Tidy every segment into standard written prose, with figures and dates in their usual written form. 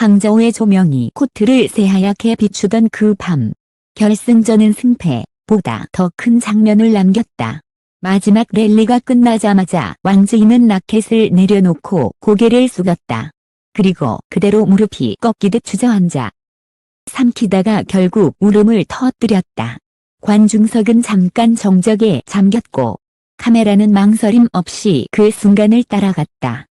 항저우의 조명이 코트를 새하얗게 비추던 그 밤. 결승전은 승패보다 더 큰 장면을 남겼다. 마지막 랠리가 끝나자마자 왕즈이는 라켓을 내려놓고 고개를 숙였다. 그리고 그대로 무릎이 꺾이듯 주저앉아 삼키다가 결국 울음을 터뜨렸다. 관중석은 잠깐 정적에 잠겼고 카메라는 망설임 없이 그 순간을 따라갔다.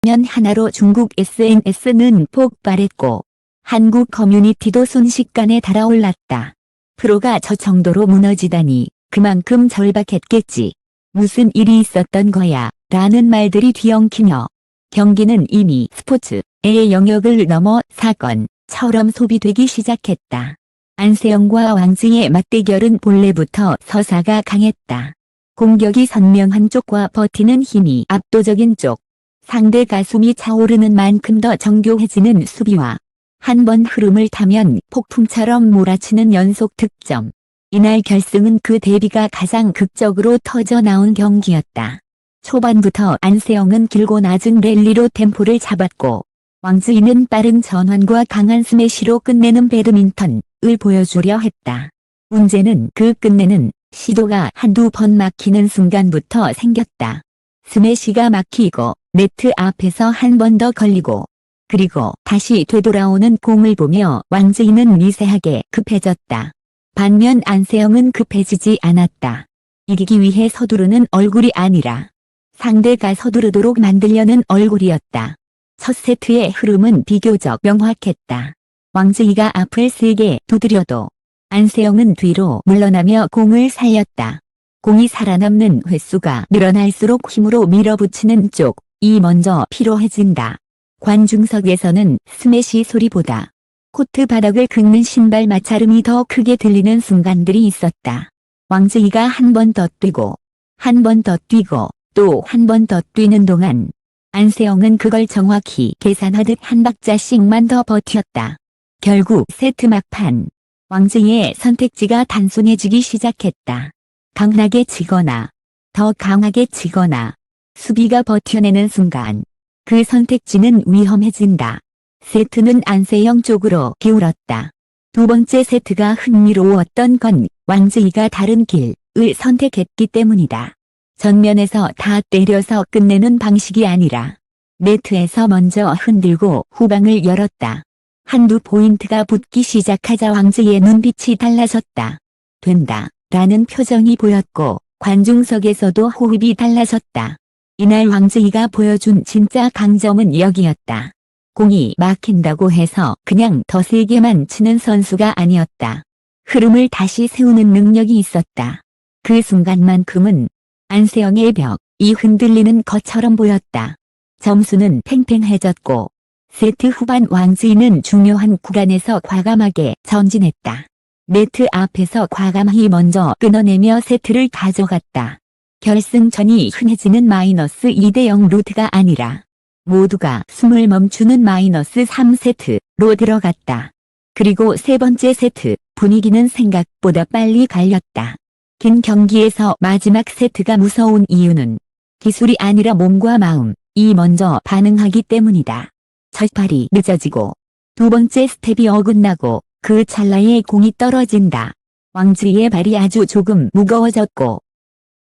면 하나로 중국 SNS는 폭발했고 한국 커뮤니티도 순식간에 달아올랐다. 프로가 저 정도로 무너지다니 그만큼 절박했겠지. 무슨 일이 있었던 거야 라는 말들이 뒤엉키며 경기는 이미 스포츠의 영역을 넘어 사건처럼 소비되기 시작했다. 안세영과 왕즈이의 맞대결은 본래부터 서사가 강했다. 공격이 선명한 쪽과 버티는 힘이 압도적인 쪽. 상대 가슴이 차오르는 만큼 더 정교해지는 수비와 한 번 흐름을 타면 폭풍처럼 몰아치는 연속 득점. 이날 결승은 그 대비가 가장 극적으로 터져나온 경기였다. 초반부터 안세영은 길고 낮은 랠리로 템포를 잡았고 왕즈이는 빠른 전환과 강한 스매시로 끝내는 배드민턴을 보여주려 했다. 문제는 그 끝내는 시도가 한두 번 막히는 순간부터 생겼다. 스매시가 막히고 네트 앞에서 한 번 더 걸리고 그리고 다시 되돌아오는 공을 보며 왕즈이는 미세하게 급해졌다. 반면 안세영은 급해지지 않았다. 이기기 위해 서두르는 얼굴이 아니라 상대가 서두르도록 만들려는 얼굴이었다. 첫 세트의 흐름은 비교적 명확했다. 왕즈이가 앞을 세게 두드려도 안세영은 뒤로 물러나며 공을 살렸다. 공이 살아남는 횟수가 늘어날수록 힘으로 밀어붙이는 쪽이 먼저 피로해진다. 관중석에서는 스매시 소리보다 코트 바닥을 긁는 신발 마찰음이 더 크게 들리는 순간들이 있었다. 왕즈이가 한 번 더 뛰고 한 번 더 뛰고 또 한 번 더 뛰는 동안 안세영은 그걸 정확히 계산하듯 한 박자씩만 더 버텼다. 결국 세트 막판 왕즈이의 선택지가 단순해지기 시작했다. 강하게 치거나 더 강하게 치거나 수비가 버텨내는 순간 그 선택지는 위험해진다. 세트는 안세영 쪽으로 기울었다. 두 번째 세트가 흥미로웠던 건 왕즈이가 다른 길을 선택했기 때문이다. 전면에서 다 때려서 끝내는 방식이 아니라 네트에서 먼저 흔들고 후방을 열었다. 한두 포인트가 붙기 시작하자 왕즈이의 눈빛이 달라졌다. 된다 라는 표정이 보였고 관중석에서도 호흡이 달라졌다. 이날 왕즈이가 보여준 진짜 강점은 여기였다. 공이 막힌다고 해서 그냥 더 세게만 치는 선수가 아니었다. 흐름을 다시 세우는 능력이 있었다. 그 순간만큼은 안세영의 벽이 흔들리는 것처럼 보였다. 점수는 팽팽해졌고 세트 후반 왕즈이는 중요한 구간에서 과감하게 전진했다. 네트 앞에서 과감히 먼저 끊어내며 세트를 가져갔다. 결승전이 흔해지는 -2대0 루트가 아니라 모두가 숨을 멈추는 -3세트로 들어갔다. 그리고 세 번째 세트 분위기는 생각보다 빨리 갈렸다. 긴 경기에서 마지막 세트가 무서운 이유는 기술이 아니라 몸과 마음이 먼저 반응하기 때문이다. 첫 발이 늦어지고 두 번째 스텝이 어긋나고 그 찰나에 공이 떨어진다. 왕즈이의 발이 아주 조금 무거워졌고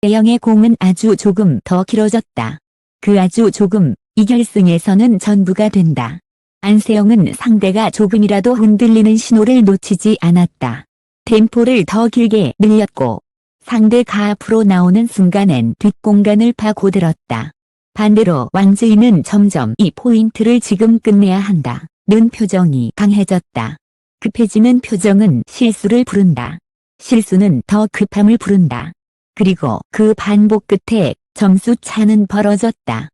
세영의 공은 아주 조금 더 길어졌다. 그 아주 조금 이 결승에서는 전부가 된다. 안세영은 상대가 조금이라도 흔들리는 신호를 놓치지 않았다. 템포를 더 길게 늘렸고 상대가 앞으로 나오는 순간엔 뒷공간을 파고들었다. 반대로 왕즈이는 점점 이 포인트를 지금 끝내야 한다. 는 표정이 강해졌다. 급해지는 표정은 실수를 부른다. 실수는 더 급함을 부른다. 그리고 그 반복 끝에 점수 차는 벌어졌다.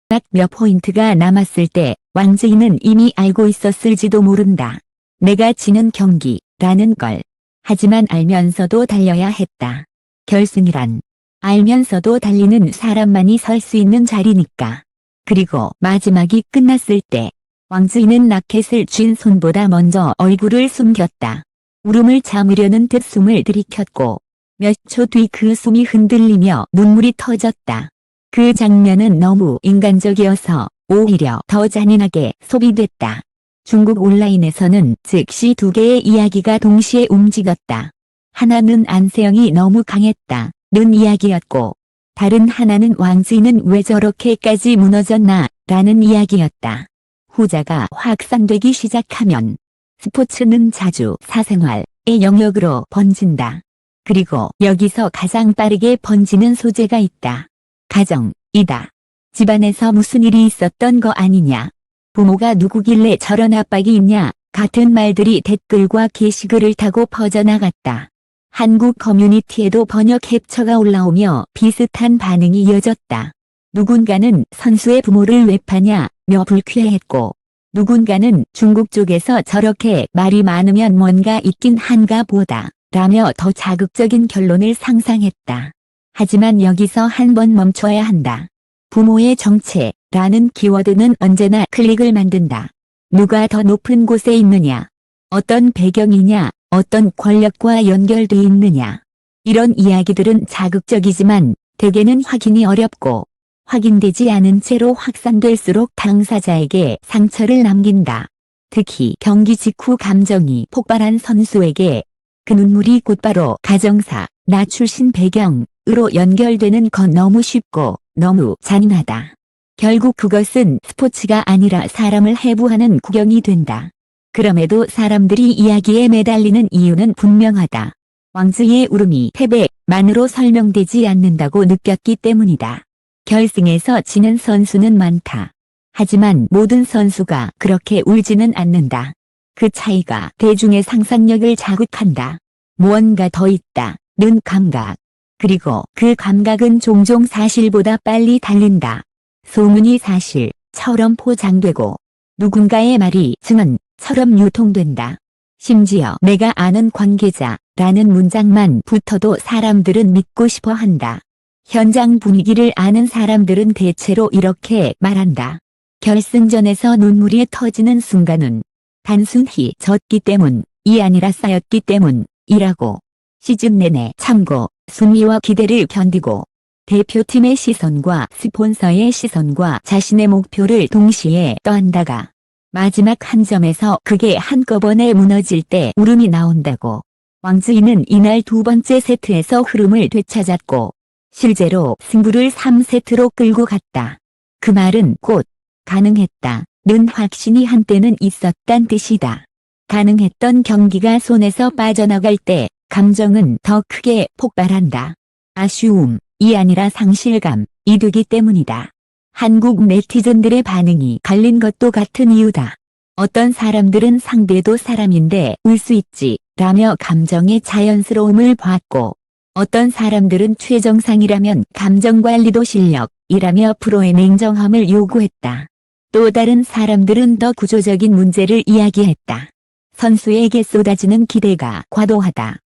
딱 몇 포인트가 남았을 때 왕즈이는 이미 알고 있었을지도 모른다. 내가 지는 경기라는 걸. 하지만 알면서도 달려야 했다. 결승이란 알면서도 달리는 사람만이 설 수 있는 자리니까. 그리고 마지막이 끝났을 때 왕즈이는 라켓을 쥔 손보다 먼저 얼굴을 숨겼다. 울음을 참으려는 듯 숨을 들이켰고 몇 초 뒤 그 숨이 흔들리며 눈물이 터졌다. 그 장면은 너무 인간적이어서 오히려 더 잔인하게 소비됐다. 중국 온라인에서는 즉시 두 개의 이야기가 동시에 움직였다. 하나는 안세영이 너무 강했다 는 이야기였고 다른 하나는 왕지는 왜 저렇게까지 무너졌나 라는 이야기였다. 후자가 확산되기 시작하면 스포츠는 자주 사생활의 영역으로 번진다. 그리고 여기서 가장 빠르게 번지는 소재가 있다. 가정이다. 집안에서 무슨 일이 있었던 거 아니냐. 부모가 누구길래 저런 압박이 있냐 같은 말들이 댓글과 게시글을 타고 퍼져나갔다. 한국 커뮤니티에도 번역 캡처가 올라오며 비슷한 반응이 이어졌다. 누군가는 선수의 부모를 왜 파냐며 불쾌했고 누군가는 중국 쪽에서 저렇게 말이 많으면 뭔가 있긴 한가 보다 라며 더 자극적인 결론을 상상했다. 하지만 여기서 한번 멈춰야 한다. 부모의 정체라는 키워드는 언제나 클릭을 만든다. 누가 더 높은 곳에 있느냐, 어떤 배경이냐, 어떤 권력과 연결돼 있느냐. 이런 이야기들은 자극적이지만 대개는 확인이 어렵고 확인되지 않은 채로 확산될수록 당사자에게 상처를 남긴다. 특히 경기 직후 감정이 폭발한 선수에게 그 눈물이 곧바로 가정사, 나 출신 배경으로 연결되는 건 너무 쉽고 너무 잔인하다. 결국 그것은 스포츠가 아니라 사람을 해부하는 구경이 된다. 그럼에도 사람들이 이야기에 매달리는 이유는 분명하다. 왕즈의 울음이 패배만으로 설명되지 않는다고 느꼈기 때문이다. 결승에서 지는 선수는 많다. 하지만 모든 선수가 그렇게 울지는 않는다. 그 차이가 대중의 상상력을 자극한다. 무언가 더 있다는 감각. 그리고 그 감각은 종종 사실보다 빨리 달린다. 소문이 사실처럼 포장되고 누군가의 말이 증언처럼 유통된다. 심지어 내가 아는 관계자라는 문장만 붙어도 사람들은 믿고 싶어 한다. 현장 분위기를 아는 사람들은 대체로 이렇게 말한다. 결승전에서 눈물이 터지는 순간은 단순히 졌기 때문이 아니라 쌓였기 때문이라고. 시즌 내내 참고 순위와 기대를 견디고 대표팀의 시선과 스폰서의 시선과 자신의 목표를 동시에 떠안다가 마지막 한 점에서 그게 한꺼번에 무너질 때 울음이 나온다고. 왕즈이는 이날 두 번째 세트에서 흐름을 되찾았고 실제로 승부를 3세트로 끌고 갔다. 그 말은 곧 가능했다는 확신이 한때는 있었단 뜻이다. 가능했던 경기가 손에서 빠져나갈 때 감정은 더 크게 폭발한다. 아쉬움이 아니라 상실감이 되기 때문이다. 한국 네티즌들의 반응이 갈린 것도 같은 이유다. 어떤 사람들은 상대도 사람인데 울 수 있지 라며 감정의 자연스러움을 봤고 어떤 사람들은 최정상이라면 감정관리도 실력이라며 프로의 냉정함을 요구했다. 또 다른 사람들은 더 구조적인 문제를 이야기했다. 선수에게 쏟아지는 기대가 과도하다.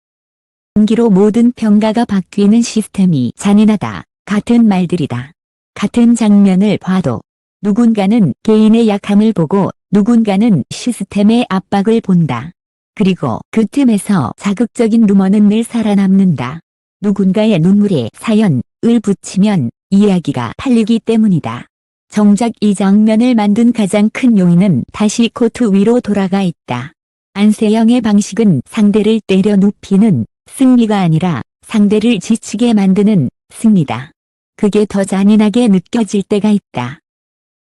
경기로 모든 평가가 바뀌는 시스템이 잔인하다. 같은 말들이다. 같은 장면을 봐도 누군가는 개인의 약함을 보고 누군가는 시스템의 압박을 본다. 그리고 그 틈에서 자극적인 루머는 늘 살아남는다. 누군가의 눈물에 사연을 붙이면 이야기가 팔리기 때문이다. 정작 이 장면을 만든 가장 큰 요인은 다시 코트 위로 돌아가 있다. 안세영의 방식은 상대를 때려 눕히는 승리가 아니라 상대를 지치게 만드는 승리다. 그게 더 잔인하게 느껴질 때가 있다.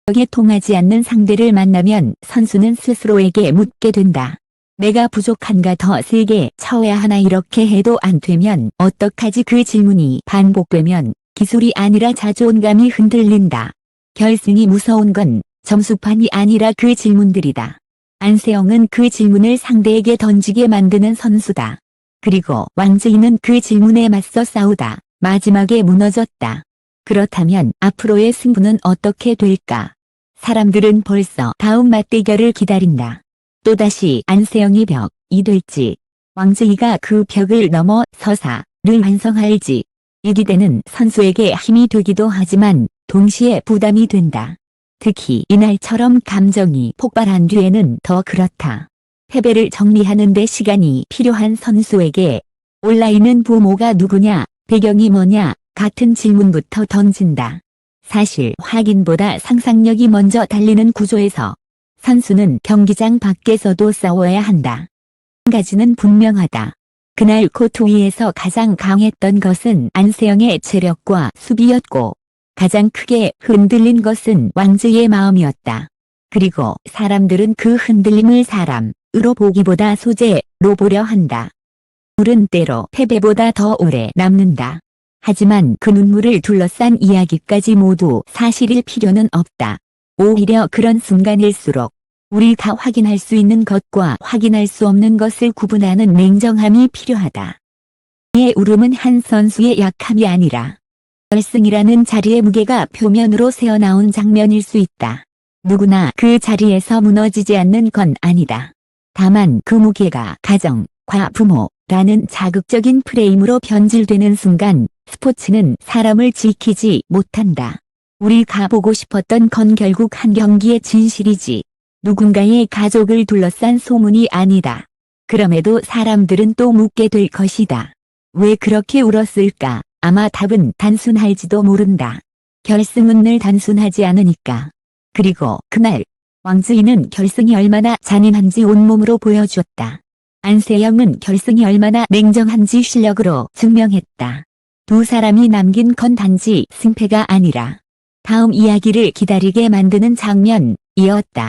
격에 통하지 않는 상대를 만나면 선수는 스스로에게 묻게 된다. 내가 부족한가 더 세게 쳐야 하나 이렇게 해도 안 되면 어떡하지 그 질문이 반복되면 기술이 아니라 자존감이 흔들린다. 결승이 무서운 건 점수판이 아니라 그 질문들이다. 안세영은 그 질문을 상대에게 던지게 만드는 선수다. 그리고 왕즈이는 그 질문에 맞서 싸우다 마지막에 무너졌다. 그렇다면 앞으로의 승부는 어떻게 될까? 사람들은 벌써 다음 맞대결을 기다린다. 또다시 안세영이 벽이 될지, 왕즈이가 그 벽을 넘어 서사를 완성할지, 이 기대는 선수에게 힘이 되기도 하지만 동시에 부담이 된다. 특히 이날처럼 감정이 폭발한 뒤에는 더 그렇다. 패배를 정리하는 데 시간이 필요한 선수에게 온라인은 부모가 누구냐, 배경이 뭐냐 같은 질문부터 던진다. 사실 확인보다 상상력이 먼저 달리는 구조에서 선수는 경기장 밖에서도 싸워야 한다. 한 가지는 분명하다. 그날 코트 위에서 가장 강했던 것은 안세영의 체력과 수비였고 가장 크게 흔들린 것은 왕즈의 마음이었다. 그리고 사람들은 그 흔들림을 사람으로 보기보다 소재로 보려 한다. 눈물은 때로 패배보다 더 오래 남는다. 하지만 그 눈물을 둘러싼 이야기까지 모두 사실일 필요는 없다. 오히려 그런 순간일수록 우리가 확인할 수 있는 것과 확인할 수 없는 것을 구분하는 냉정함이 필요하다. 이의 울음은 한 선수의 약함이 아니라 결승이라는 자리의 무게가 표면으로 새어나온 장면일 수 있다. 누구나 그 자리에서 무너지지 않는 건 아니다. 다만 그 무게가 가정과 부모라는 자극적인 프레임으로 변질되는 순간 스포츠는 사람을 지키지 못한다. 우리가 보고 싶었던 건 결국 한 경기의 진실이지 누군가의 가족을 둘러싼 소문이 아니다. 그럼에도 사람들은 또 묻게 될 것이다. 왜 그렇게 울었을까? 아마 답은 단순할지도 모른다. 결승은 늘 단순하지 않으니까. 그리고 그날 왕즈이는 결승이 얼마나 잔인한지 온몸으로 보여주었다. 안세영은 결승이 얼마나 냉정한지 실력으로 증명했다. 두 사람이 남긴 건 단지 승패가 아니라 다음 이야기를 기다리게 만드는 장면이었다.